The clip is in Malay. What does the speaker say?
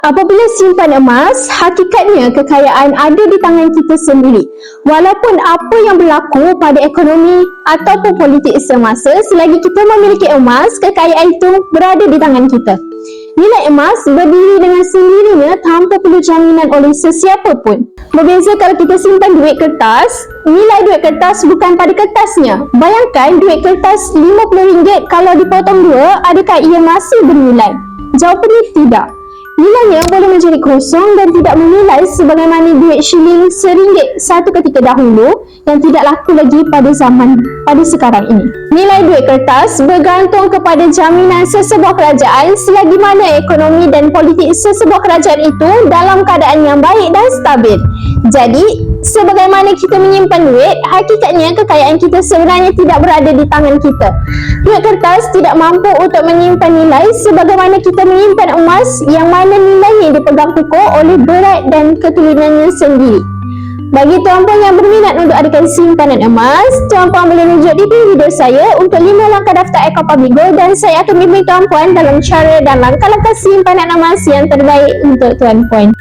Apabila simpan emas, hakikatnya kekayaan ada di tangan kita sendiri. Walaupun apa yang berlaku pada ekonomi ataupun politik semasa, selagi kita memiliki emas, kekayaan itu berada di tangan kita. Nilai emas berdiri dengan sendirinya tanpa perlu jaminan oleh sesiapa pun. Berbeza kalau kita simpan duit kertas, nilai duit kertas bukan pada kertasnya. Bayangkan duit kertas RM50 kalau dipotong dua, adakah ia masih bernilai? Jawapannya tidak. Nilainya boleh menjadi kosong dan tidak bernilai sebagaimana duit shilling RM1 satu ketika dahulu yang tidak laku lagi pada sekarang ini. Nilai duit kertas bergantung kepada jaminan sesebuah kerajaan selagi mana ekonomi dan politik sesebuah kerajaan itu dalam keadaan yang baik dan stabil. Jadi, sebagaimana kita menyimpan duit, hakikatnya kekayaan kita sebenarnya tidak berada di tangan kita. Duit kertas tidak mampu untuk menyimpan nilai sebagaimana kita menyimpan emas yang mana nilainya dipegang kukuh oleh berat dan keturunannya sendiri. Bagi tuan-puan yang berminat untuk adakan simpanan emas, tuan-puan boleh rujuk di video saya untuk 5 langkah daftar akaun Public Gold dan saya akan bimbing tuan-puan dalam cara dan langkah-langkah simpanan emas yang terbaik untuk tuan-puan.